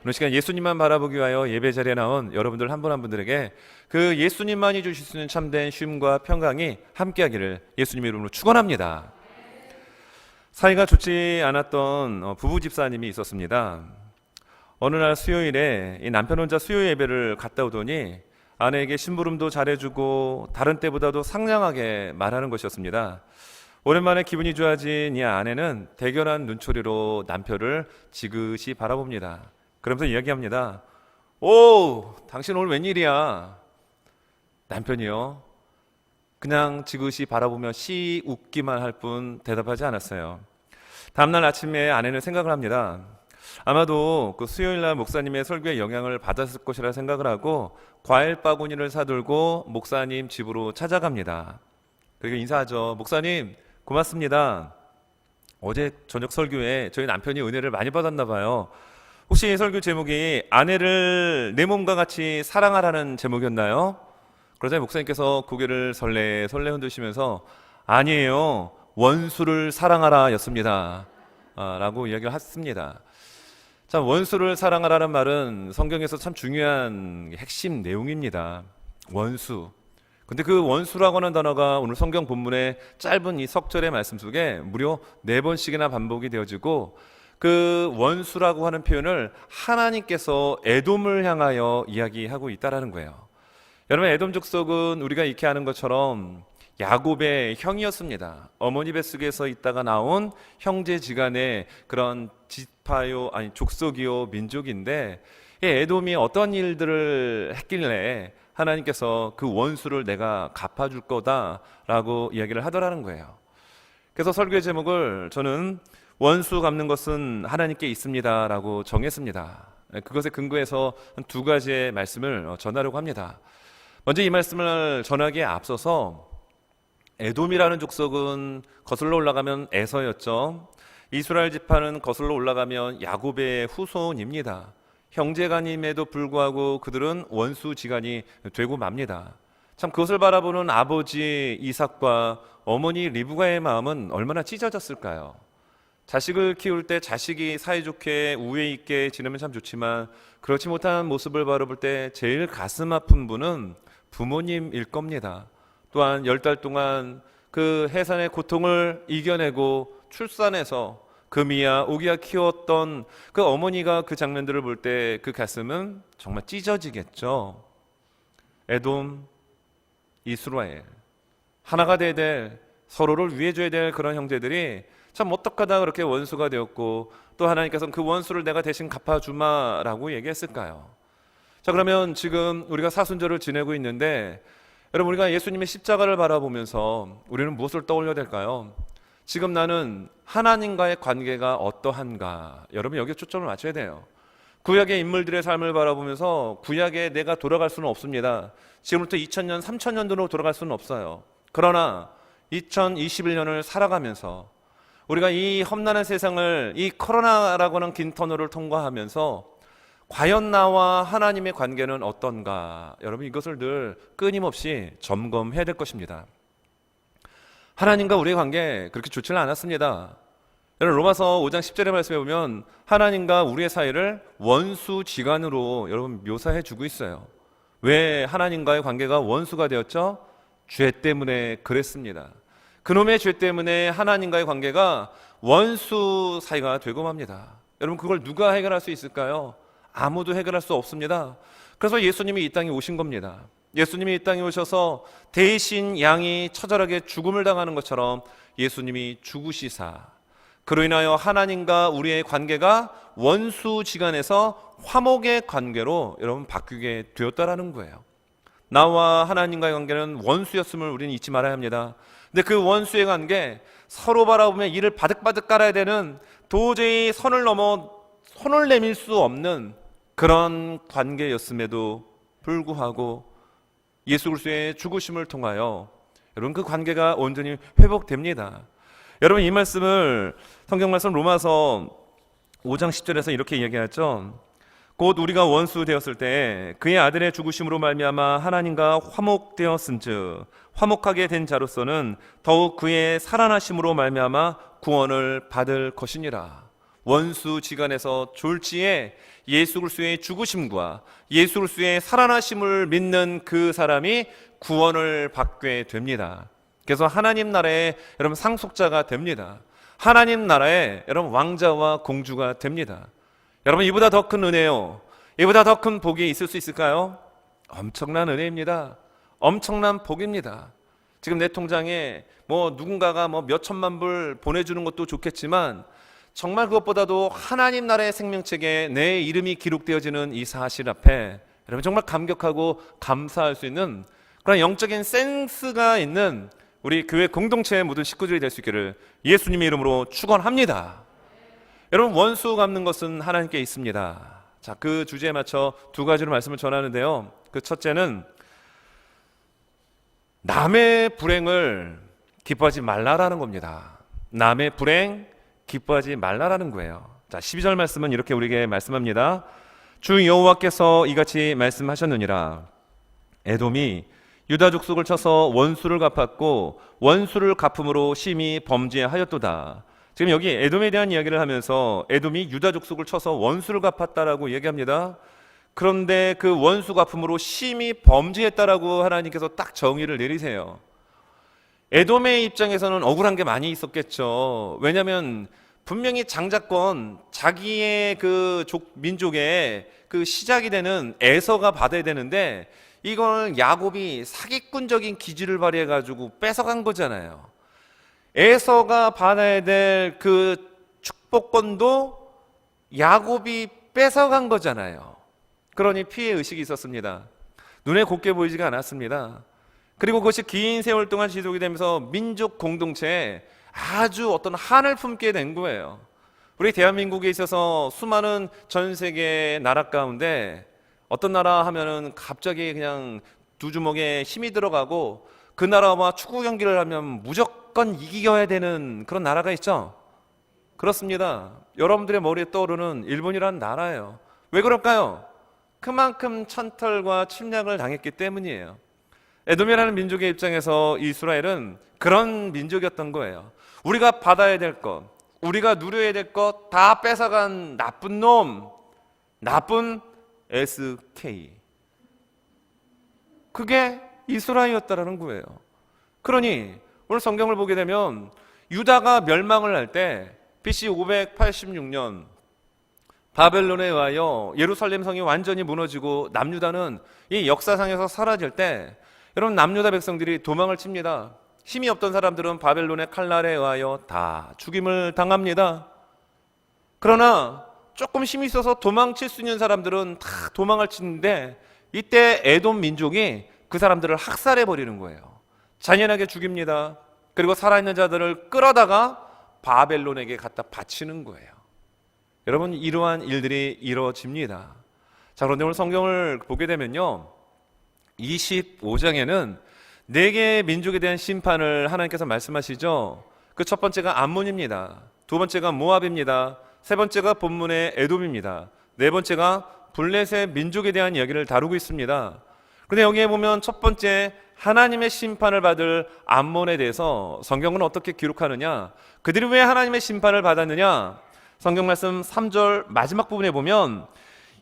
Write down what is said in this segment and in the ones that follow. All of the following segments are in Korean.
오늘 시간 예수님만 바라보기 위하여 예배 자리에 나온 여러분들 한 분 한 분들에게 그 예수님만이 주실 수 있는 참된 쉼과 평강이 함께하기를 예수님의 이름으로 축원합니다. 사이가 좋지 않았던 부부 집사님이 있었습니다. 어느 날 수요일에 이 남편 혼자 수요 예배를 갔다 오더니 아내에게 심부름도 잘해주고 다른 때보다도 상냥하게 말하는 것이었습니다. 오랜만에 기분이 좋아진 이 아내는 대견한 눈초리로 남편을 지그시 바라봅니다. 그러면서 이야기합니다. 오, 당신 오늘 웬일이야? 남편이요, 그냥 지그시 바라보며 씨 웃기만 할 뿐 대답하지 않았어요. 다음날 아침에 아내는 생각을 합니다. 아마도 그 수요일날 목사님의 설교에 영향을 받았을 것이라 생각을 하고 과일 바구니를 사들고 목사님 집으로 찾아갑니다. 그리고 인사하죠. 목사님 고맙습니다. 어제 저녁 설교에 저희 남편이 은혜를 많이 받았나 봐요. 혹시 이 설교 제목이 아내를 내 몸과 같이 사랑하라는 제목이었나요? 그러자 목사님께서 고개를 설레설레 흔드시면서 아니에요, 원수를 사랑하라 였습니다 라고 이야기를 했습니다. 참, 원수를 사랑하라는 말은 성경에서 참 중요한 핵심 내용입니다. 원수. 근데 그 원수라고 하는 단어가 오늘 성경 본문의 짧은 이 석절의 말씀 속에 무려 4번씩이나 반복이 되어지고, 그 원수라고 하는 표현을 하나님께서 에돔을 향하여 이야기하고 있다라는 거예요. 여러분, 에돔 족속은 우리가 익히 아는 것처럼 야곱의 형이었습니다. 어머니 뱃속에서 있다가 나온 형제지간의 그런 지파요, 아니 족속이요 민족인데, 이 에돔이 어떤 일들을 했길래 하나님께서 그 원수를 내가 갚아줄 거다라고 이야기를 하더라는 거예요. 그래서 설교의 제목을 저는 원수 갚는 것은 하나님께 있습니다 라고 정했습니다. 그것에 근거해서 한 2가지의 말씀을 전하려고 합니다. 먼저 이 말씀을 전하기에 앞서서 에돔이라는 족속은 거슬러 올라가면 에서였죠. 이스라엘 지파는 거슬러 올라가면 야곱의 후손입니다. 형제간임에도 불구하고 그들은 원수지간이 되고 맙니다. 참, 그것을 바라보는 아버지 이삭과 어머니 리브가의 마음은 얼마나 찢어졌을까요? 자식을 키울 때 자식이 사이좋게 우애 있게 지내면 참 좋지만 그렇지 못한 모습을 바라볼 때 제일 가슴 아픈 분은 부모님일 겁니다. 또한 10달 동안 그 해산의 고통을 이겨내고 출산해서 금이야 오기야 키웠던 그 어머니가 그 장면들을 볼 때 그 가슴은 정말 찢어지겠죠. 에돔, 이스라엘, 하나가 돼야 될, 서로를 위해줘야 될 그런 형제들이 참 어떡하다 그렇게 원수가 되었고, 또 하나님께서는 그 원수를 내가 대신 갚아주마라고 얘기했을까요? 자, 그러면 지금 우리가 사순절을 지내고 있는데 여러분, 우리가 예수님의 십자가를 바라보면서 우리는 무엇을 떠올려야 될까요? 지금 나는 하나님과의 관계가 어떠한가? 여러분, 여기에 초점을 맞춰야 돼요. 구약의 인물들의 삶을 바라보면서 구약에 내가 돌아갈 수는 없습니다. 지금부터 2000년, 3000년도로 돌아갈 수는 없어요. 그러나 2021년을 살아가면서 우리가 이 험난한 세상을, 이 코로나라고 하는 긴 터널을 통과하면서 과연 나와 하나님의 관계는 어떤가? 여러분, 이것을 늘 끊임없이 점검해야 될 것입니다. 하나님과 우리의 관계 그렇게 좋지는 않았습니다. 여러분, 로마서 5장 10절의 말씀에 보면 하나님과 우리의 사이를 원수지간으로 여러분 묘사해 주고 있어요. 왜 하나님과의 관계가 원수가 되었죠? 죄 때문에 그랬습니다. 그놈의 죄 때문에 하나님과의 관계가 원수 사이가 되고 맙니다. 여러분, 그걸 누가 해결할 수 있을까요? 아무도 해결할 수 없습니다. 그래서 예수님이 이 땅에 오신 겁니다. 예수님이 이 땅에 오셔서 대신 양이 처절하게 죽음을 당하는 것처럼 예수님이 죽으시사, 그로 인하여 하나님과 우리의 관계가 원수지간에서 화목의 관계로 여러분 바뀌게 되었다라는 거예요. 나와 하나님과의 관계는 원수였음을 우리는 잊지 말아야 합니다. 근데 그 원수의 관계, 서로 바라보며 이를 바득바득 깔아야 되는, 도저히 선을 넘어 손을 내밀 수 없는 그런 관계였음에도 불구하고 예수 그리스도의 죽으심을 통하여 여러분 그 관계가 온전히 회복됩니다. 여러분, 이 말씀을, 성경 말씀 로마서 5장 10절에서 이렇게 이야기하죠. 곧 우리가 원수 되었을 때 그의 아들의 죽으심으로 말미암아 하나님과 화목되었은즉 화목하게 된 자로서는 더욱 그의 살아나심으로 말미암아 구원을 받을 것이니라. 원수지간에서 졸지에 예수 그리스도의 죽으심과 예수 그리스도의 살아나심을 믿는 그 사람이 구원을 받게 됩니다. 그래서 하나님 나라의 여러분 상속자가 됩니다. 하나님 나라의 여러분 왕자와 공주가 됩니다. 여러분 이보다 더 큰 은혜요, 이보다 더 큰 복이 있을 수 있을까요? 엄청난 은혜입니다. 엄청난 복입니다. 지금 내 통장에 누군가가 몇 천만 불 보내주는 것도 좋겠지만 정말 그것보다도 하나님 나라의 생명책에 내 이름이 기록되어지는 이 사실 앞에 여러분 정말 감격하고 감사할 수 있는 그런 영적인 센스가 있는 우리 교회 공동체의 모든 식구들이 될 수 있기를 예수님의 이름으로 축원합니다. 여러분 원수 갚는 것은 하나님께 있습니다. 자, 그 주제에 맞춰 두 가지로 말씀을 전하는데요. 그 첫째는 남의 불행을 기뻐하지 말라라는 겁니다. 남의 불행 기뻐하지 말라라는 거예요. 자, 12절 말씀은 이렇게 우리에게 말씀합니다. 주 여호와께서 이같이 말씀하셨느니라. 에돔이 유다 족속을 쳐서 원수를 갚았고 원수를 갚음으로 심히 범죄하였도다. 지금 여기 에돔에 대한 이야기를 하면서 에돔이 유다 족속을 쳐서 원수를 갚았다라고 얘기합니다. 그런데 그 원수 갚음으로 심히 범죄했다라고 하나님께서 딱 정의를 내리세요. 에돔의 입장에서는 억울한 게 많이 있었겠죠. 왜냐하면 분명히 장자권 자기의 그 민족의 그 시작이 되는 에서가 받아야 되는데 이걸 야곱이 사기꾼적인 기질을 발휘해 가지고 뺏어간 거잖아요. 에서가 받아야 될 그 축복권도 야곱이 뺏어간 거잖아요. 그러니 피해 의식이 있었습니다. 눈에 곱게 보이지가 않았습니다. 그리고 그것이 긴 세월 동안 지속이 되면서 민족 공동체에 아주 어떤 한을 품게 된 거예요. 우리 대한민국에 있어서 수많은 전 세계 나라 가운데 어떤 나라 하면은 갑자기 그냥 두 주먹에 힘이 들어가고 그 나라와 축구 경기를 하면 무조건 이겨야 되는 그런 나라가 있죠. 그렇습니다. 여러분들의 머리에 떠오르는 일본이라는 나라예요. 왜 그럴까요? 그만큼 천털과 침략을 당했기 때문이에요. 에돔이라는 민족의 입장에서 이스라엘은 그런 민족이었던 거예요. 우리가 받아야 될 것, 우리가 누려야 될 것 다 뺏어간 나쁜 놈, 나쁜 SK. 그게 이스라엘이었다라는 거예요. 그러니 오늘 성경을 보게 되면 유다가 멸망을 할 때 BC 586년 바벨론에 의하여 예루살렘 성이 완전히 무너지고 남유다는 이 역사상에서 사라질 때 여러분 남유다 백성들이 도망을 칩니다. 힘이 없던 사람들은 바벨론의 칼날에 의하여 다 죽임을 당합니다. 그러나 조금 힘이 있어서 도망칠 수 있는 사람들은 다 도망을 치는데 이때 에돔 민족이 그 사람들을 학살해 버리는 거예요. 잔인하게 죽입니다. 그리고 살아있는 자들을 끌어다가 바벨론에게 갖다 바치는 거예요. 여러분 이러한 일들이 이루어집니다. 자, 그런데 오늘 성경을 보게 되면요 25장에는 4개의 민족에 대한 심판을 하나님께서 말씀하시죠. 그 첫 번째가 암몬입니다. 두 번째가 모압입니다. 세 번째가 본문의 에돔입니다. 네 번째가 블레셋 민족에 대한 이야기를 다루고 있습니다. 그런데 여기에 보면 첫 번째 하나님의 심판을 받을 암몬에 대해서 성경은 어떻게 기록하느냐, 그들이 왜 하나님의 심판을 받았느냐, 성경 말씀 3절 마지막 부분에 보면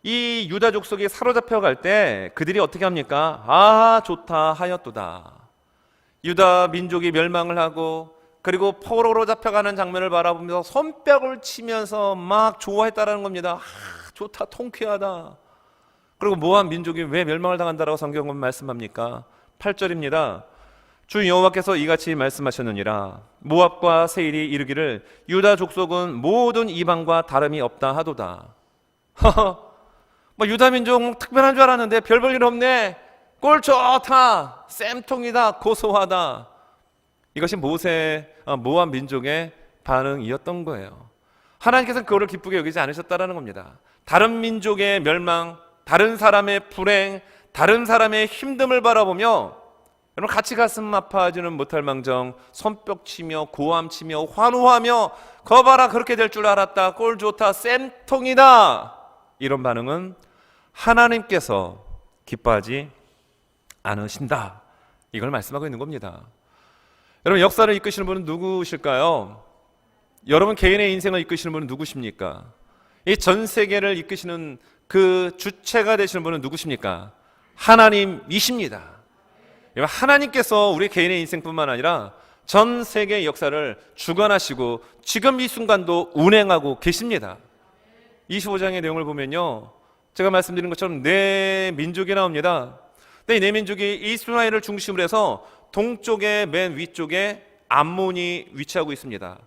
이 유다 족속이 사로잡혀 갈 때 그들이 어떻게 합니까? 아 좋다 하였도다. 유다 민족이 멸망을 하고 그리고 포로로 잡혀가는 장면을 바라보면서 손뼉을 치면서 막 좋아했다라는 겁니다. 아 좋다, 통쾌하다. 그리고 모압 민족이 왜 멸망을 당한다라고 성경은 말씀합니까? 8절입니다. 주 여호와께서 이같이 말씀하셨느니라. 모압과 세일이 이르기를 유다 족속은 모든 이방과 다름이 없다 하도다. 유다 민족 특별한 줄 알았는데 별 볼 일 없네. 꼴 좋다. 쌤통이다. 고소하다. 이것이 모압 민족의 반응이었던 거예요. 하나님께서는 그거를 기쁘게 여기지 않으셨다라는 겁니다. 다른 민족의 멸망, 다른 사람의 불행, 다른 사람의 힘듦을 바라보며 여러분 같이 가슴 아파하지는 못할 망정 손뼉치며 고함치며 환호하며 거봐라 그렇게 될 줄 알았다. 꼴 좋다. 쌤통이다. 이런 반응은 하나님께서 기뻐하지 않으신다. 이걸 말씀하고 있는 겁니다. 여러분 역사를 이끄시는 분은 누구실까요? 여러분 개인의 인생을 이끄시는 분은 누구십니까? 이 전 세계를 이끄시는 그 주체가 되시는 분은 누구십니까? 하나님이십니다. 하나님께서 우리 개인의 인생뿐만 아니라 전 세계의 역사를 주관하시고 지금 이 순간도 운행하고 계십니다. 25장의 내용을 보면요, 제가 말씀드린 것처럼 네 민족이 나옵니다. 근데 이 네 민족이 이스라엘을 중심으로 해서 동쪽의 맨 위쪽에 암몬이 위치하고 있습니다.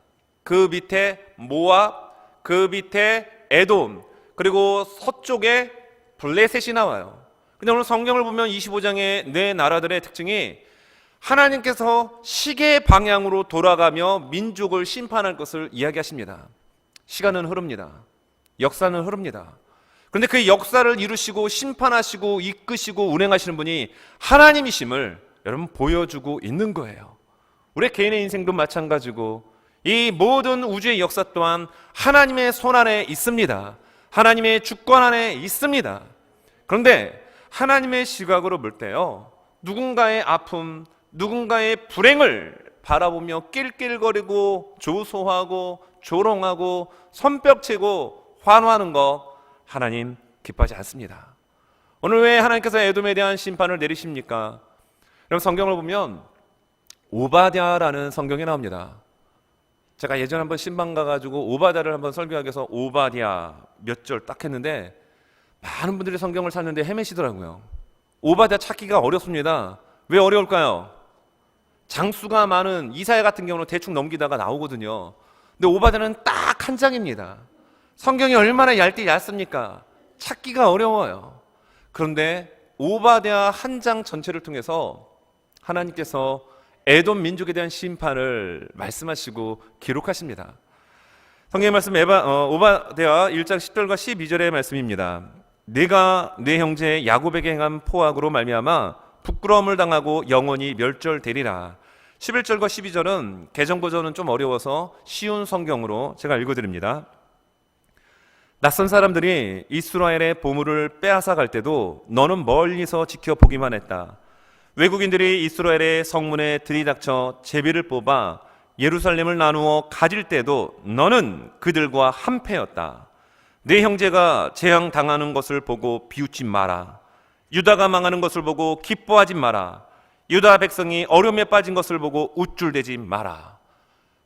그 밑에 모압, 그 밑에 에돔, 그리고 서쪽에 블레셋이 나와요. 근데 오늘 성경을 보면 25장의 네 나라들의 특징이 하나님께서 시계의 방향으로 돌아가며 민족을 심판할 것을 이야기하십니다. 시간은 흐릅니다. 역사는 흐릅니다. 그런데 그 역사를 이루시고 심판하시고 이끄시고 운행하시는 분이 하나님이심을 여러분 보여주고 있는 거예요. 우리 개인의 인생도 마찬가지고 이 모든 우주의 역사 또한 하나님의 손 안에 있습니다. 하나님의 주권 안에 있습니다. 그런데 하나님의 시각으로 볼 때요, 누군가의 아픔, 누군가의 불행을 바라보며 낄낄거리고 조소하고 조롱하고 손뼉치고 환호하는 거 하나님 기뻐하지 않습니다. 오늘 왜 하나님께서 에돔에 대한 심판을 내리십니까? 여러분 성경을 보면 오바댜라는 성경이 나옵니다. 제가 예전에 한번 신방 가가지고 오바댜를 한번 설교하기 위해서 오바댜 몇 절 딱 했는데 많은 분들이 성경을 찾는데 헤매시더라고요. 오바댜 찾기가 어렵습니다. 왜 어려울까요? 장수가 많은 이사야 같은 경우는 대충 넘기다가 나오거든요. 근데 오바댜는 딱 한 장입니다. 성경이 얼마나 얇습니까? 찾기가 어려워요. 그런데 오바댜 한 장 전체를 통해서 하나님께서 에돔 민족에 대한 심판을 말씀하시고 기록하십니다. 성경의 말씀 오바댜 1장 10절과 12절의 말씀입니다. 내가 내 형제 야곱에게 행한 포악으로 말미암아 부끄러움을 당하고 영원히 멸절되리라. 11절과 12절은 개정 버전은 좀 어려워서 쉬운 성경으로 제가 읽어드립니다. 낯선 사람들이 이스라엘의 보물을 빼앗아 갈 때도 너는 멀리서 지켜보기만 했다. 외국인들이 이스라엘의 성문에 들이닥쳐 제비를 뽑아 예루살렘을 나누어 가질 때도 너는 그들과 한패였다. 내 형제가 재앙당하는 것을 보고 비웃지 마라. 유다가 망하는 것을 보고 기뻐하지 마라. 유다 백성이 어려움에 빠진 것을 보고 우쭐대지 마라.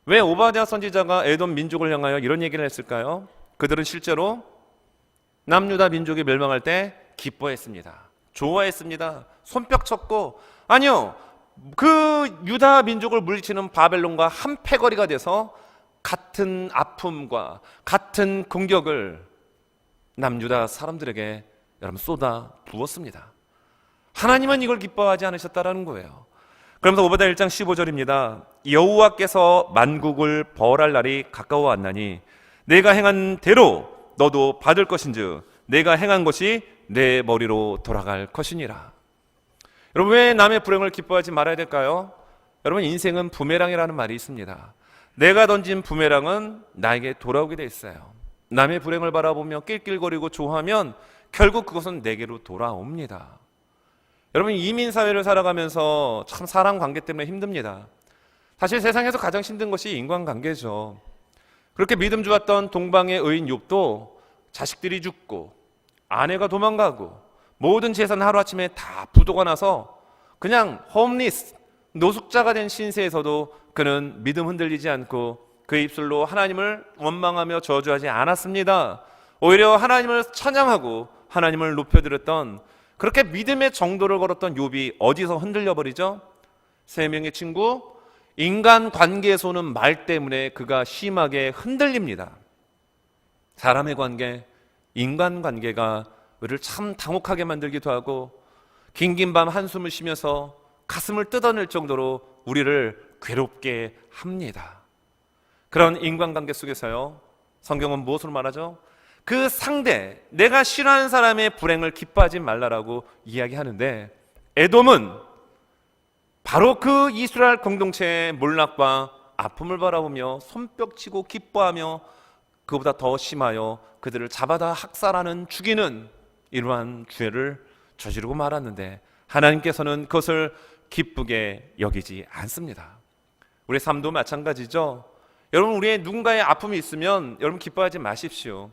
왜 오바댜 선지자가 에돔 민족을 향하여 이런 얘기를 했을까요? 그들은 실제로 남유다 민족이 멸망할 때 기뻐했습니다. 좋아했습니다. 손뼉쳤고, 아니요, 그 유다 민족을 물리치는 바벨론과 한패거리가 돼서 같은 아픔과 같은 공격을 남유다 사람들에게 여러분 쏟아 부었습니다. 하나님은 이걸 기뻐하지 않으셨다라는 거예요. 그러면서 오바댜 1장 15절입니다. 여호와께서 만국을 벌할 날이 가까워 왔나니 내가 행한 대로 너도 받을 것인즉 내가 행한 것이 내 머리로 돌아갈 것이니라. 여러분 왜 남의 불행을 기뻐하지 말아야 될까요? 여러분 인생은 부메랑이라는 말이 있습니다. 내가 던진 부메랑은 나에게 돌아오게 돼 있어요. 남의 불행을 바라보며 낄낄거리고 좋아하면 결국 그것은 내게로 돌아옵니다. 여러분 이민사회를 살아가면서 참 사람관계 때문에 힘듭니다. 사실 세상에서 가장 힘든 것이 인간관계죠. 그렇게 믿음 좋았던 동방의 의인 욥도 자식들이 죽고 아내가 도망가고 모든 재산 하루아침에 다 부도가 나서 그냥 홈리스, 노숙자가 된 신세에서도 그는 믿음 흔들리지 않고 그의 입술로 하나님을 원망하며 저주하지 않았습니다. 오히려 하나님을 찬양하고 하나님을 높여드렸던, 그렇게 믿음의 정도를 걸었던 욥이 어디서 흔들려 버리죠? 세 명의 친구, 인간관계에서는 말 때문에 그가 심하게 흔들립니다. 사람의 관계, 인간관계가 우리를 참 당혹하게 만들기도 하고 긴긴 밤 한숨을 쉬면서 가슴을 뜯어낼 정도로 우리를 괴롭게 합니다. 그런 인간관계 속에서요, 성경은 무엇으로 말하죠? 그 상대, 내가 싫어하는 사람의 불행을 기뻐하지 말라라고 이야기하는데, 에돔은 바로 그 이스라엘 공동체의 몰락과 아픔을 바라보며 손뼉치고 기뻐하며 그보다 더 심하여 그들을 잡아다 학살하는, 죽이는 이러한 죄를 저지르고 말았는데 하나님께서는 그것을 기쁘게 여기지 않습니다. 우리 삶도 마찬가지죠. 여러분, 우리의 누군가의 아픔이 있으면 여러분 기뻐하지 마십시오.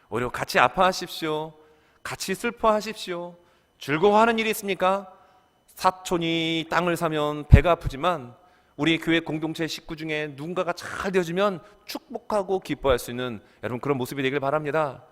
오히려 같이 아파하십시오. 같이 슬퍼하십시오. 즐거워하는 일이 있습니까? 사촌이 땅을 사면 배가 아프지만 우리 교회 공동체 식구 중에 누군가가 잘 되어주면 축복하고 기뻐할 수 있는 여러분 그런 모습이 되길 바랍니다.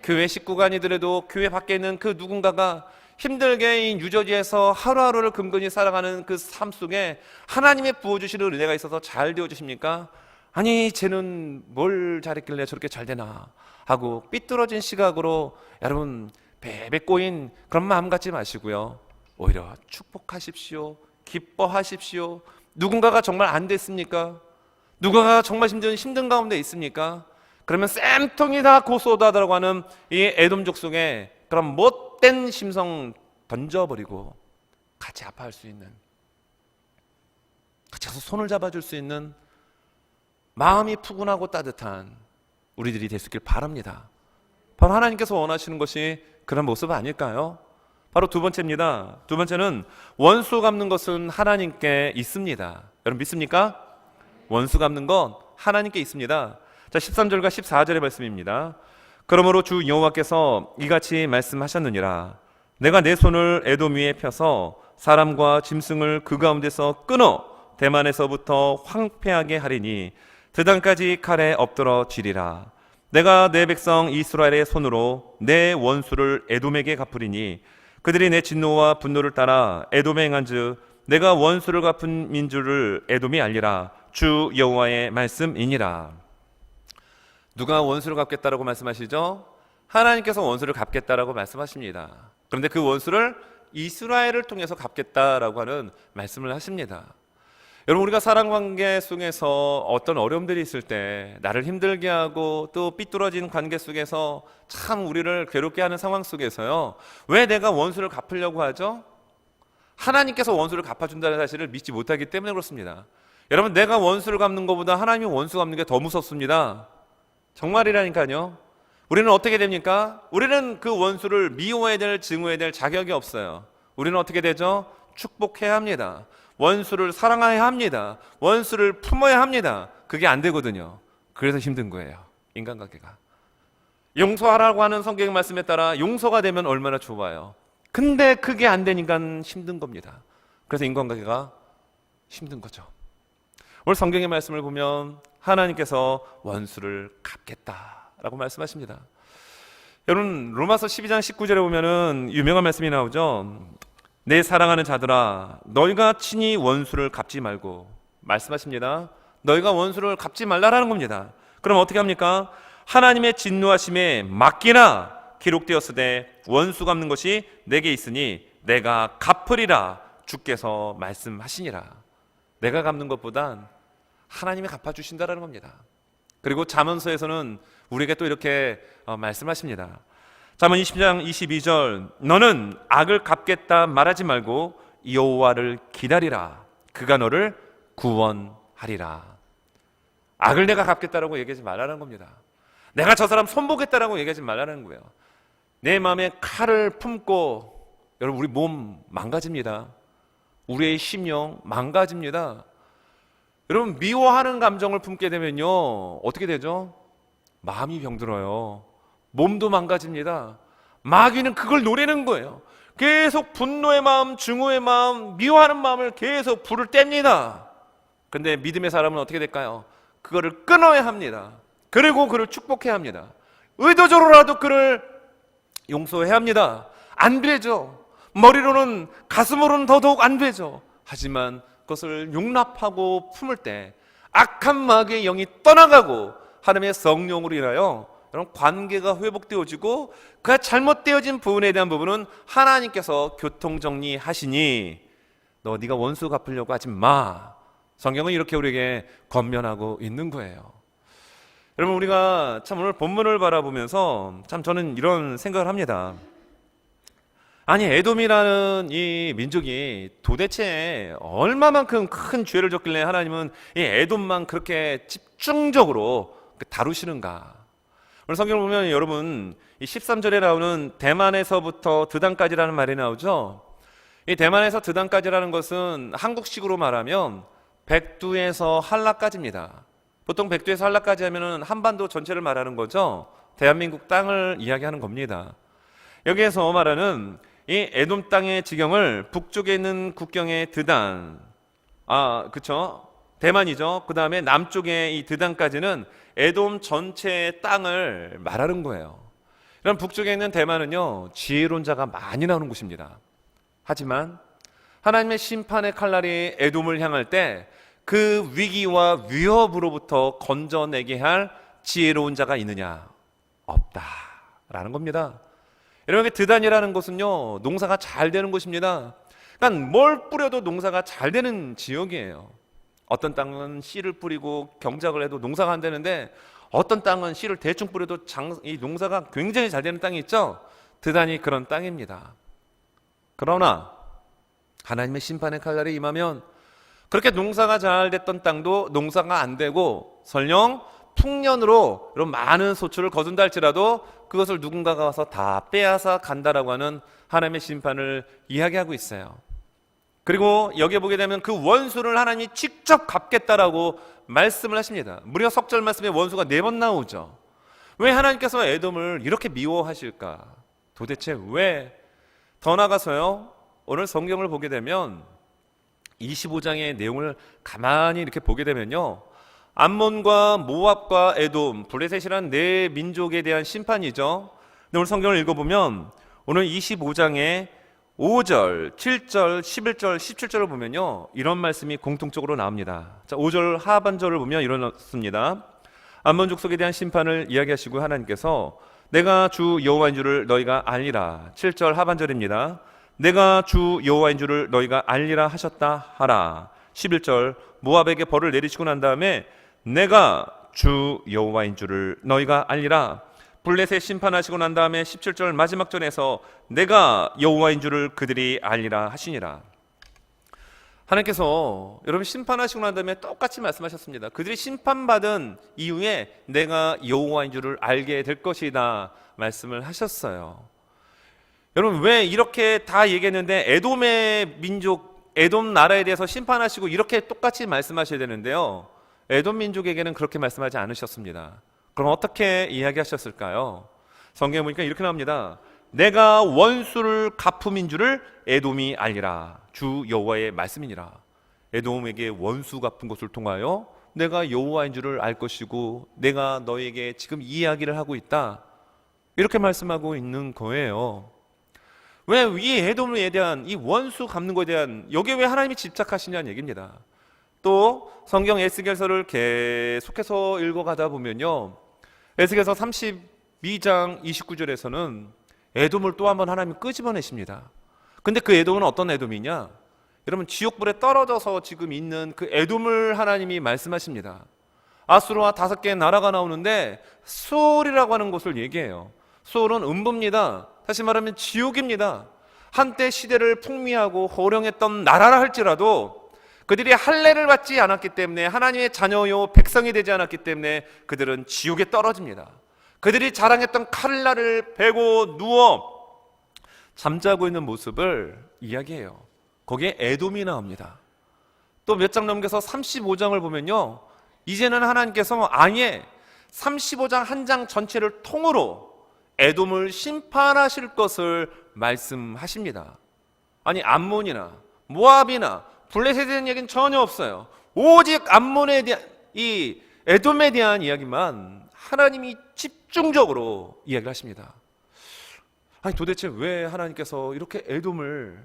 교회 식구가 아니더라도 교회 밖에 있는 그 누군가가 힘들게 이 유저지에서 하루하루를 근근히 살아가는 그 삶 속에 하나님의 부어주시는 은혜가 있어서 잘 되어주십니까? 아니 쟤는 뭘 잘했길래 저렇게 잘 되나 하고 삐뚤어진 시각으로 여러분 베베 꼬인 그런 마음 갖지 마시고요, 오히려 축복하십시오. 기뻐하십시오. 누군가가 정말 안 됐습니까? 누군가가 정말 힘든 가운데 있습니까? 그러면 쌤통이 다 고소하다라고 하는 이 에돔족 속에 그런 못된 심성 던져버리고 같이 아파할 수 있는, 같이 가서 손을 잡아줄 수 있는 마음이 푸근하고 따뜻한 우리들이 될 수 있길 바랍니다. 바로 하나님께서 원하시는 것이 그런 모습 아닐까요? 바로 두 번째입니다. 두 번째는 원수 갚는 것은 하나님께 있습니다. 여러분 믿습니까? 원수 갚는 건 하나님께 있습니다. 자, 13절과 14절의 말씀입니다. 그러므로 주 여호와께서 이같이 말씀하셨느니라. 내가 내 손을 에돔 위에 펴서 사람과 짐승을 그 가운데서 끊어 대만에서부터 황폐하게 하리니 드단까지 칼에 엎드러지리라. 내가 내 백성 이스라엘의 손으로 내 원수를 에돔에게 갚으리니 그들이 내 진노와 분노를 따라 에돔에 행한즉 내가 원수를 갚은 민주를 에돔이 알리라. 주 여호와의 말씀이니라. 누가 원수를 갚겠다라고 말씀하시죠? 하나님께서 원수를 갚겠다라고 말씀하십니다. 그런데 그 원수를 이스라엘을 통해서 갚겠다라고 하는 말씀을 하십니다. 여러분, 우리가 사랑관계 속에서 어떤 어려움들이 있을 때 나를 힘들게 하고 또 삐뚤어진 관계 속에서 참 우리를 괴롭게 하는 상황 속에서요, 왜 내가 원수를 갚으려고 하죠? 하나님께서 원수를 갚아준다는 사실을 믿지 못하기 때문에 그렇습니다. 여러분, 내가 원수를 갚는 것보다 하나님이 원수 갚는 게 더 무섭습니다. 정말이라니까요. 우리는 어떻게 됩니까? 우리는 그 원수를 미워해야 될, 증오해야 될 자격이 없어요. 우리는 어떻게 되죠? 축복해야 합니다. 원수를 사랑해야 합니다. 원수를 품어야 합니다. 그게 안 되거든요. 그래서 힘든 거예요, 인간관계가. 용서하라고 하는 성경의 말씀에 따라 용서가 되면 얼마나 좋아요. 근데 그게 안 되니까 힘든 겁니다. 그래서 인간관계가 힘든 거죠. 오늘 성경의 말씀을 보면 하나님께서 원수를 갚겠다라고 말씀하십니다. 여러분, 로마서 12장 19절에 보면은 유명한 말씀이 나오죠. 내 사랑하는 자들아, 너희가 친히 원수를 갚지 말고, 말씀하십니다. 너희가 원수를 갚지 말라라는 겁니다. 그럼 어떻게 합니까? 하나님의 진노하심에 맡기나 기록되었으되 원수 갚는 것이 내게 있으니 내가 갚으리라. 주께서 말씀하시니라. 내가 갚는 것보단 하나님이 갚아주신다라는 겁니다. 그리고 잠언서에서는 우리에게 또 이렇게 말씀하십니다. 잠언 20장 22절, 너는 악을 갚겠다 말하지 말고 여호와를 기다리라. 그가 너를 구원하리라. 악을 내가 갚겠다라고 얘기하지 말라는 겁니다. 내가 저 사람 손보겠다라고 얘기하지 말라는 거예요. 내 마음에 칼을 품고, 여러분, 우리 몸 망가집니다. 우리의 심령 망가집니다. 여러분, 미워하는 감정을 품게 되면요, 어떻게 되죠? 마음이 병들어요. 몸도 망가집니다. 마귀는 그걸 노리는 거예요. 계속 분노의 마음, 증오의 마음, 미워하는 마음을 계속 불을 뗍니다. 근데 믿음의 사람은 어떻게 될까요? 그거를 끊어야 합니다. 그리고 그를 축복해야 합니다. 의도적으로라도 그를 용서해야 합니다. 안 되죠. 머리로는, 가슴으로는 더더욱 안 되죠. 하지만 그것을 용납하고 품을 때 악한 마귀의 영이 떠나가고 하나님의 성령으로 인하여 여러분 관계가 회복되어지고 그 잘못되어진 부분에 대한 부분은 하나님께서 교통정리하시니 네가 원수 갚으려고 하지 마. 성경은 이렇게 우리에게 권면하고 있는 거예요. 여러분, 우리가 참 오늘 본문을 바라보면서 참 저는 이런 생각을 합니다. 아니, 에돔이라는 이 민족이 도대체 얼마만큼 큰 죄를 졌길래 하나님은 이 에돔만 그렇게 집중적으로 다루시는가? 오늘 성경을 보면 여러분, 이 13절에 나오는 대만에서부터 드단까지라는 말이 나오죠. 이 대만에서 드단까지라는 것은 한국식으로 말하면 백두에서 한라까지입니다. 보통 백두에서 한라까지 하면은 한반도 전체를 말하는 거죠. 대한민국 땅을 이야기하는 겁니다. 여기에서 말하는 이 에돔 땅의 지경을 북쪽에 있는 국경의 드단, 그쵸? 대만이죠. 그 다음에 남쪽의 이 드단까지는 에돔 전체의 땅을 말하는 거예요. 이런 북쪽에 있는 대만은요, 지혜로운 자가 많이 나오는 곳입니다. 하지만 하나님의 심판의 칼날이 에돔을 향할 때 그 위기와 위협으로부터 건져내게 할 지혜로운 자가 있느냐? 없다라는 겁니다. 여러분, 드단이라는 곳은요, 농사가 잘 되는 곳입니다. 그러니까 뭘 뿌려도 농사가 잘 되는 지역이에요. 어떤 땅은 씨를 뿌리고 경작을 해도 농사가 안 되는데, 어떤 땅은 씨를 대충 뿌려도 이 농사가 굉장히 잘 되는 땅이 있죠. 드단이 그런 땅입니다. 그러나 하나님의 심판의 칼날이 임하면 그렇게 농사가 잘 됐던 땅도 농사가 안 되고 설령 풍년으로 이런 많은 소출을 거둔다 할지라도 그것을 누군가가 와서 다 빼앗아 간다라고 하는 하나님의 심판을 이야기하고 있어요. 그리고 여기에 보게 되면 그 원수를 하나님이 직접 갚겠다라고 말씀을 하십니다. 무려 석절 말씀에 원수가 4번 나오죠. 왜 하나님께서 에돔을 이렇게 미워하실까? 도대체 왜? 더 나아가서요, 오늘 성경을 보게 되면 25장의 내용을 가만히 이렇게 보게 되면요, 암몬과 모압과 에돔, 블레셋이라는 네 민족에 대한 심판이죠. 근데 오늘 성경을 읽어보면 오늘 25장에 5절, 7절, 11절, 17절을 보면요, 이런 말씀이 공통적으로 나옵니다. 자, 5절 하반절을 보면 이렇습니다. 암몬 족속에 대한 심판을 이야기하시고 하나님께서 내가 주 여호와인 줄을 너희가 알리라. 7절 하반절입니다. 내가 주 여호와인 줄을 너희가 알리라 하셨다 하라. 11절 모압에게 벌을 내리시고 난 다음에 내가 주 여호와인 줄을 너희가 알리라. 블레셋 심판하시고 난 다음에 17절 마지막 절에서 내가 여호와인 줄을 그들이 알리라 하시니라. 하나님께서 여러분 심판하시고 난 다음에 똑같이 말씀하셨습니다. 그들이 심판받은 이후에 내가 여호와인 줄을 알게 될 것이다 말씀을 하셨어요. 여러분, 왜 이렇게 다 얘기했는데 에돔의 민족, 에돔 나라에 대해서 심판하시고 이렇게 똑같이 말씀하셔야 되는데요, 에돔 민족에게는 그렇게 말씀하지 않으셨습니다. 그럼 어떻게 이야기하셨을까요? 성경에 보니까 이렇게 나옵니다. 내가 원수를 갚음인 줄을 에돔이 알리라. 주 여호와의 말씀이니라. 에돔에게 원수 갚은 것을 통하여 내가 여호와인 줄을 알 것이고 내가 너에게 지금 이 이야기를 하고 있다, 이렇게 말씀하고 있는 거예요. 왜 이 에돔에 대한 이 원수 갚는 것에 대한, 여기에 왜 하나님이 집착하시냐는 얘기입니다. 또 성경 에스겔서를 계속해서 읽어가다 보면요, 에스겔서 32장 29절에서는 에돔을 또 한번 하나님이 끄집어내십니다. 근데 그 에돔은 어떤 에돔이냐? 여러분, 지옥불에 떨어져서 지금 있는 그 에돔을 하나님이 말씀하십니다. 아수르와 5개의 나라가 나오는데 수올이라고 하는 곳을 얘기해요. 수올은 음부입니다. 다시 말하면 지옥입니다. 한때 시대를 풍미하고 호령했던 나라라 할지라도 그들이 할례를 받지 않았기 때문에, 하나님의 자녀요 백성이 되지 않았기 때문에 그들은 지옥에 떨어집니다. 그들이 자랑했던 칼날을 베고 누워 잠자고 있는 모습을 이야기해요. 거기에 에돔이 나옵니다. 또 몇 장 넘겨서 35장을 보면요, 이제는 하나님께서 아예 35장 한 장 전체를 통으로 에돔을 심판하실 것을 말씀하십니다. 아니, 암몬이나 모압이나 블레셋에 대한 얘기는 전혀 없어요. 오직 암몬에 대한, 이 에돔에 대한 이야기만 하나님이 집중적으로 이야기를 하십니다. 아니, 도대체 왜 하나님께서 이렇게 에돔을,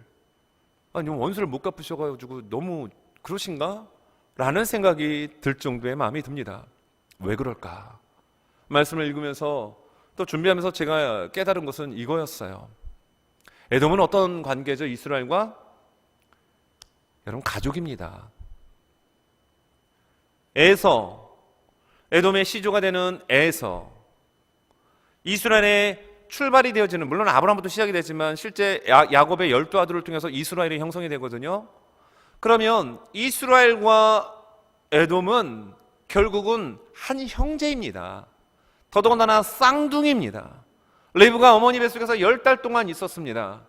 아니, 원수를 못 갚으셔가지고 너무 그러신가? 라는 생각이 들 정도의 마음이 듭니다. 왜 그럴까? 말씀을 읽으면서 또 준비하면서 제가 깨달은 것은 이거였어요. 에돔은 어떤 관계죠? 이스라엘과? 여러분, 가족입니다. 에서, 에돔의 시조가 되는 에서, 이스라엘의 출발이 되어지는, 물론 아브라함부터 시작이 되지만 실제 야곱의 12아들을 통해서 이스라엘이 형성이 되거든요. 그러면 이스라엘과 에돔은 결국은 한 형제입니다. 더더군다나 쌍둥이입니다. 레브가 어머니 뱃속에서 10달 동안 있었습니다.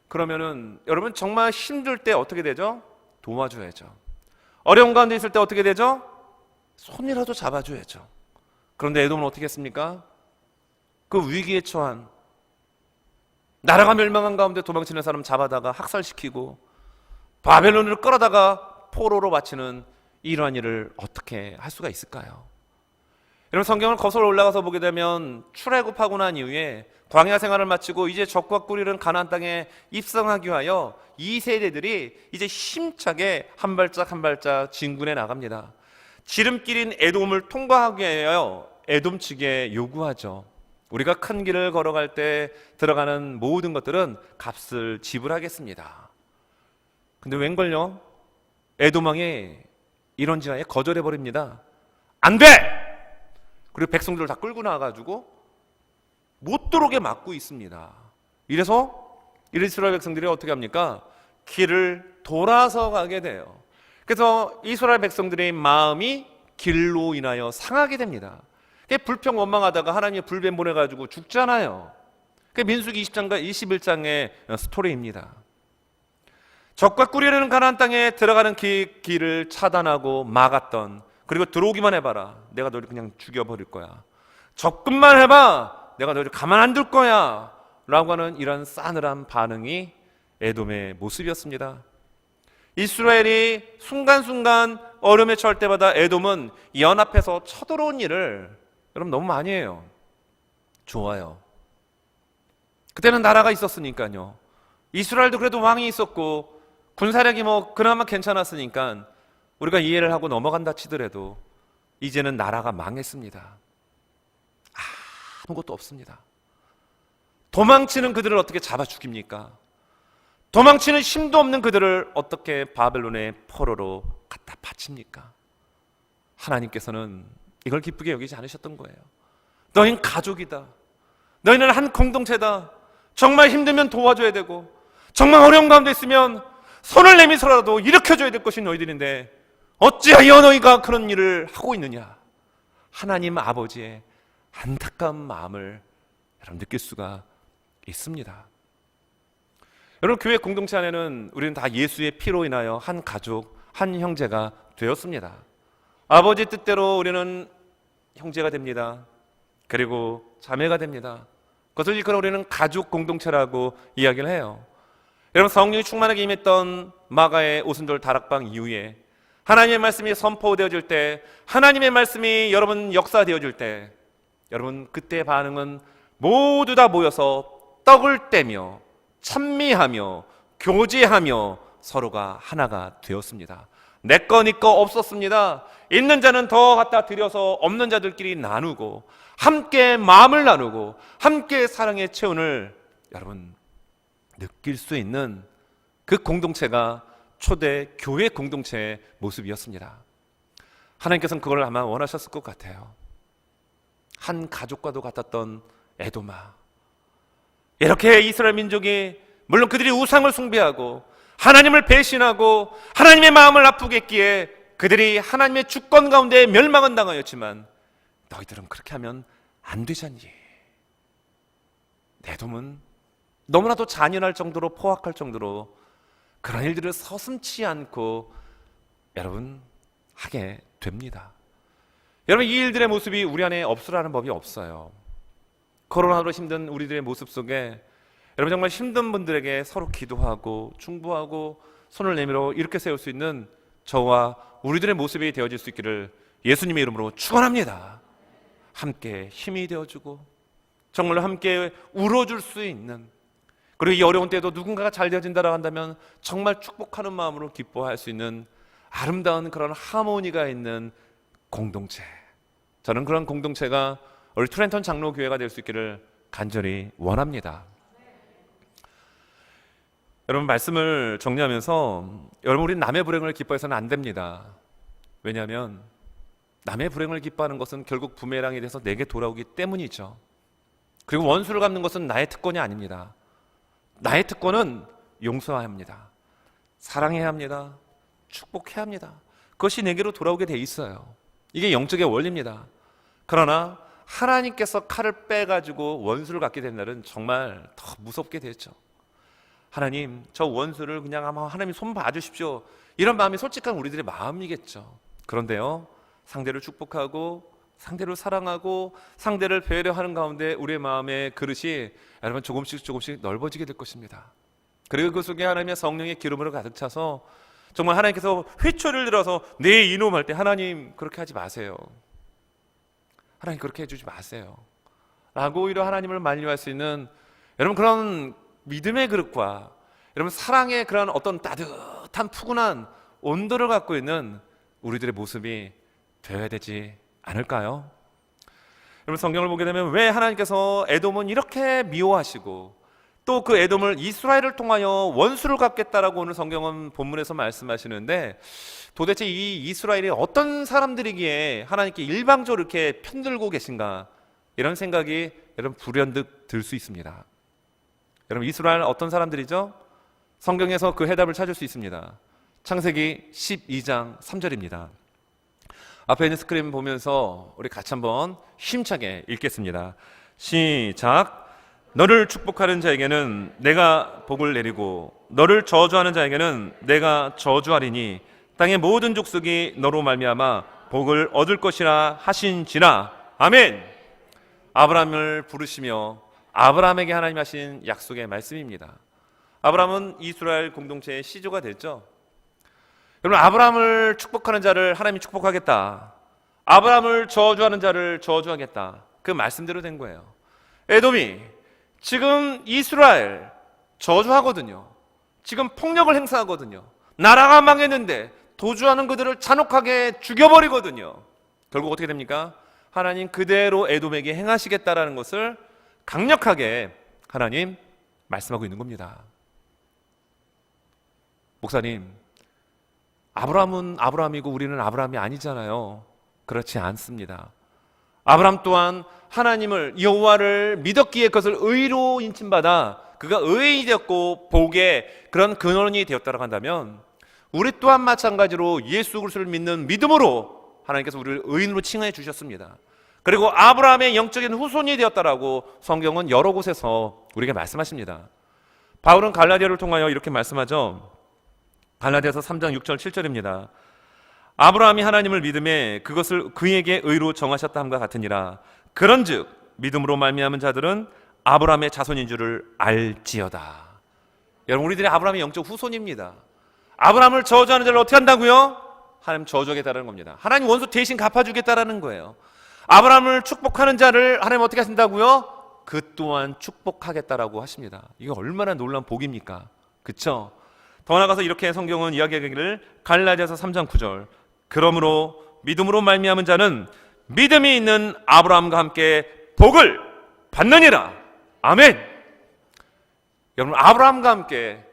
그러면은 여러분, 정말 힘들 때 어떻게 되죠? 도와줘야죠. 어려운 가운데 있을 때 어떻게 되죠? 손이라도 잡아줘야죠. 그런데 에돔은 어떻게 했습니까? 그 위기에 처한 나라가 멸망한 가운데 도망치는 사람 잡아다가 학살시키고 바벨론을 끌어다가 포로로 바치는 이러한 일을 어떻게 할 수가 있을까요? 여러분, 성경을 거슬러 올라가서 보게 되면 출애굽하고 난 이후에 광야 생활을 마치고 이제 적과 꿀이른 가나안 땅에 입성하기 위하여 이 세대들이 이제 힘차게 한 발짝 한 발짝 진군해 나갑니다. 지름길인 에돔을 통과하기 위하여 에돔 측에 요구하죠. 우리가 큰 길을 걸어갈 때 들어가는 모든 것들은 값을 지불하겠습니다. 근데 웬걸요? 에돔 왕이 이런지하에 거절해버립니다. 안 돼! 그리고 백성들을 다 끌고 나와가지고 못 들어오게 막고 있습니다. 이래서 이스라엘 백성들이 어떻게 합니까? 길을 돌아서 가게 돼요. 그래서 이스라엘 백성들의 마음이 길로 인하여 상하게 됩니다. 불평 원망하다가 하나님의 불뱀 보내가지고 죽잖아요. 그게 민수기 20장과 21장의 스토리입니다. 적과 꿀이르는 가나안 땅에 들어가는 길을 차단하고 막았던, 그리고 들어오기만 해봐라, 내가 너를 그냥 죽여버릴 거야. 접근만 해봐, 내가 너를 가만 안 둘 거야 라고 하는 이런 싸늘한 반응이 에돔의 모습이었습니다. 이스라엘이 순간순간 어려움에 처할 때마다 에돔은 연합해서 쳐들어온 일을 여러분 너무 많이 해요. 좋아요. 그때는 나라가 있었으니까요. 이스라엘도 그래도 왕이 있었고 군사력이 그나마 괜찮았으니까 우리가 이해를 하고 넘어간다 치더라도 이제는 나라가 망했습니다. 아무것도 없습니다. 도망치는 그들을 어떻게 잡아 죽입니까? 도망치는 힘도 없는 그들을 어떻게 바벨론의 포로로 갖다 바칩니까? 하나님께서는 이걸 기쁘게 여기지 않으셨던 거예요. 너희는 가족이다. 너희는 한 공동체다. 정말 힘들면 도와줘야 되고 정말 어려운 가운데 있으면 손을 내밀어서라도 일으켜줘야 될 것이 너희들인데 어찌하여 너희가 그런 일을 하고 있느냐. 하나님 아버지의 안타까운 마음을 여러분 느낄 수가 있습니다. 여러분, 교회 공동체 안에는 우리는 다 예수의 피로 인하여 한 가족, 한 형제가 되었습니다. 아버지 뜻대로 우리는 형제가 됩니다. 그리고 자매가 됩니다. 그것을 일컬어 우리는 가족 공동체라고 이야기를 해요. 여러분, 성령이 충만하게 임했던 마가의 오순절 다락방 이후에 하나님의 말씀이 선포되어질 때, 하나님의 말씀이 여러분 역사되어질 때, 여러분 그때의 반응은 모두 다 모여서 떡을 떼며 찬미하며 교제하며 서로가 하나가 되었습니다. 내 거 네 거 없었습니다. 있는 자는 더 갖다 드려서 없는 자들끼리 나누고 함께 마음을 나누고 함께 사랑의 체온을 여러분 느낄 수 있는 그 공동체가 초대 교회 공동체의 모습이었습니다. 하나님께서는 그걸 아마 원하셨을 것 같아요. 한 가족과도 같았던 에돔아, 이렇게 이스라엘 민족이 물론 그들이 우상을 숭배하고 하나님을 배신하고 하나님의 마음을 아프게 했기에 그들이 하나님의 주권 가운데 멸망은 당하였지만 너희들은 그렇게 하면 안 되잖니. 에돔은 너무나도 잔인할 정도로 포악할 정도로 그런 일들을 서슴지 않고 여러분 하게 됩니다. 여러분, 이 일들의 모습이 우리 안에 없으라는 법이 없어요. 코로나로 힘든 우리들의 모습 속에 여러분 정말 힘든 분들에게 서로 기도하고 중보하고 손을 내밀어 이렇게 세울 수 있는 저와 우리들의 모습이 되어질 수 있기를 예수님의 이름으로 축원합니다. 함께 힘이 되어주고 정말로 함께 울어줄 수 있는, 그리고 이 어려운 때도 누군가가 잘 되어진다라고 한다면 정말 축복하는 마음으로 기뻐할 수 있는 아름다운 그런 하모니가 있는 공동체, 저는 그런 공동체가 우리 트렌턴 장로교회가 될 수 있기를 간절히 원합니다. 여러분, 말씀을 정리하면서 여러분, 우리 남의 불행을 기뻐해서는 안 됩니다. 왜냐하면 남의 불행을 기뻐하는 것은 결국 부메랑이 돼서 내게 돌아오기 때문이죠. 그리고 원수를 갚는 것은 나의 특권이 아닙니다. 나의 특권은 용서해야 합니다. 사랑해야 합니다. 축복해야 합니다. 그것이 내게로 돌아오게 돼 있어요. 이게 영적의 원리입니다. 그러나 하나님께서 칼을 빼가지고 원수를 갚게 된 날은 정말 더 무섭게 되죠. 하나님, 저 원수를 그냥 아마 하나님 손 봐주십시오, 이런 마음이 솔직한 우리들의 마음이겠죠. 그런데요, 상대를 축복하고 상대를 사랑하고 상대를 배려하는 가운데 우리의 마음의 그릇이 여러분 조금씩 넓어지게 될 것입니다. 그리고 그 속에 하나님의 성령의 기름으로 가득 차서 정말 하나님께서 회초리를 들어서 내 이놈 할 때 하나님 그렇게 하지 마세요. 하나님 그렇게 해주지 마세요. 라고 오히려 하나님을 만류할 수 있는 여러분 그런 믿음의 그릇과 여러분 사랑의 그런 어떤 따뜻한 푸근한 온도를 갖고 있는 우리들의 모습이 되어야 되지 않을까요? 여러분 성경을 보게 되면 왜 하나님께서 에돔은 이렇게 미워하시고 또 그 에돔을 이스라엘을 통하여 원수를 갚겠다라고 오늘 성경은 본문에서 말씀하시는데 도대체 이 이스라엘이 어떤 사람들이기에 하나님께 일방적으로 이렇게 편들고 계신가 이런 생각이 여러분 불현듯 들 수 있습니다. 여러분 이스라엘 어떤 사람들이죠? 성경에서 그 해답을 찾을 수 있습니다. 창세기 12장 3절입니다. 앞에 있는 스크린 보면서 우리 같이 한번 힘차게 읽겠습니다. 시작. 너를 축복하는 자에게는 내가 복을 내리고 너를 저주하는 자에게는 내가 저주하리니 땅의 모든 족속이 너로 말미암아 복을 얻을 것이라 하신지라. 아멘. 아브라함을 부르시며 아브라함에게 하나님 하신 약속의 말씀입니다. 아브라함은 이스라엘 공동체의 시조가 됐죠. 여러분 아브라함을 축복하는 자를 하나님이 축복하겠다, 아브라함을 저주하는 자를 저주하겠다, 그 말씀대로 된 거예요. 에돔이 지금 이스라엘 저주하거든요. 지금 폭력을 행사하거든요. 나라가 망했는데 도주하는 그들을 잔혹하게 죽여버리거든요. 결국 어떻게 됩니까? 하나님 그대로 에돔에게 행하시겠다라는 것을 강력하게 하나님 말씀하고 있는 겁니다. 목사님, 아브라함은 아브라함이고 우리는 아브라함이 아니잖아요. 그렇지 않습니다. 아브라함 또한 하나님을 여호와를 믿었기에 그것을 의로 인침받아 그가 의인이 되었고 복의 그런 근원이 되었다고 한다면 우리 또한 마찬가지로 예수 그리스도를 믿는 믿음으로 하나님께서 우리를 의인으로 칭해 주셨습니다. 그리고 아브라함의 영적인 후손이 되었다라고 성경은 여러 곳에서 우리에게 말씀하십니다. 바울은 갈라디아를 통하여 이렇게 말씀하죠. 갈라디아서 3장 6절 7절입니다. 아브라함이 하나님을 믿음에 그것을 그에게 의로 정하셨다 함과 같으니라. 그런즉 믿음으로 말미암은 자들은 아브라함의 자손인 줄을 알지어다. 여러분 우리들이 아브라함의 영적 후손입니다. 아브라함을 저주하는 자를 어떻게 한다고요? 하나님 저주하겠다는 겁니다. 하나님 원수 대신 갚아주겠다라는 거예요. 아브라함을 축복하는 자를 하나님 어떻게 하신다고요? 그 또한 축복하겠다라고 하십니다. 이게 얼마나 놀라운 복입니까? 그렇죠? 더 나아가서 이렇게 성경은 이야기하기를 갈라디아서 3장 9절 그러므로 믿음으로 말미암은 자는 믿음이 있는 아브라함과 함께 복을 받느니라. 아멘. 여러분 아브라함과 함께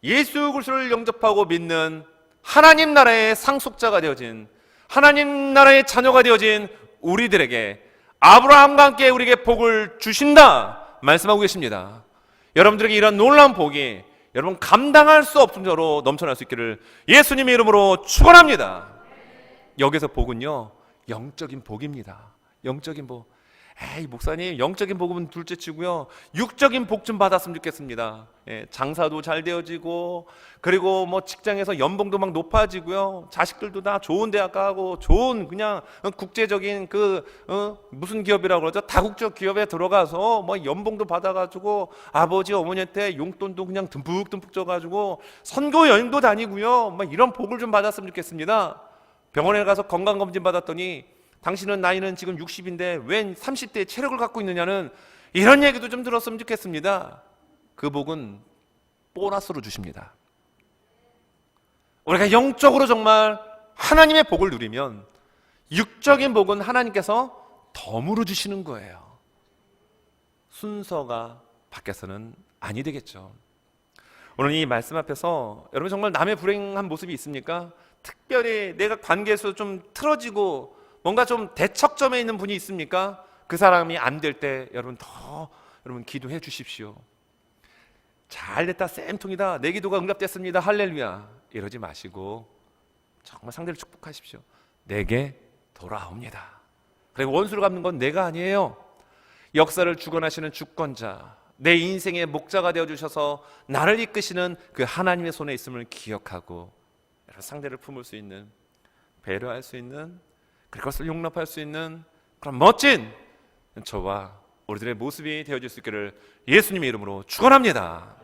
예수 그리스도를 영접하고 믿는 하나님 나라의 상속자가 되어진 하나님 나라의 자녀가 되어진 우리들에게 아브라함과 함께 우리에게 복을 주신다 말씀하고 계십니다. 여러분들에게 이런 놀라운 복이 여러분 감당할 수 없을 정도로 넘쳐날 수 있기를 예수님의 이름으로 축원합니다. 여기서 복은요 영적인 복입니다. 영적인 복. 에이 목사님 영적인 복은 둘째치고요 육적인 복 좀 받았으면 좋겠습니다. 장사도 잘 되어지고 그리고 뭐 직장에서 연봉도 막 높아지고요 자식들도 다 좋은 대학 가고 좋은 그냥 국제적인 무슨 기업이라고 그러죠? 다국적 기업에 들어가서 뭐 연봉도 받아가지고 아버지 어머니한테 용돈도 그냥 듬뿍듬뿍 줘가지고 선교 여행도 다니고요 막 이런 복을 좀 받았으면 좋겠습니다. 병원에 가서 건강검진 받았더니 당신은 나이는 지금 60인데 웬 30대의 체력을 갖고 있느냐는 이런 얘기도 좀 들었으면 좋겠습니다. 그 복은 보너스로 주십니다. 우리가 영적으로 정말 하나님의 복을 누리면 육적인 복은 하나님께서 덤으로 주시는 거예요. 순서가 바뀌어서는 아니 되겠죠. 오늘 이 말씀 앞에서 여러분 정말 남의 불행한 모습이 있습니까? 특별히 내가 관계에서 좀 틀어지고 뭔가 좀 대척점에 있는 분이 있습니까? 그 사람이 안 될 때 여러분 여러분 기도해 주십시오. 잘 됐다 쌤통이다 내 기도가 응답됐습니다 할렐루야 이러지 마시고 정말 상대를 축복하십시오. 내게 돌아옵니다. 그리고 원수를 갚는 건 내가 아니에요. 역사를 주관하시는 주권자 내 인생의 목자가 되어주셔서 나를 이끄시는 그 하나님의 손에 있음을 기억하고 상대를 품을 수 있는 배려할 수 있는 그것을 용납할 수 있는 그런 멋진 저와 우리들의 모습이 되어질 수 있기를 예수님의 이름으로 축원합니다.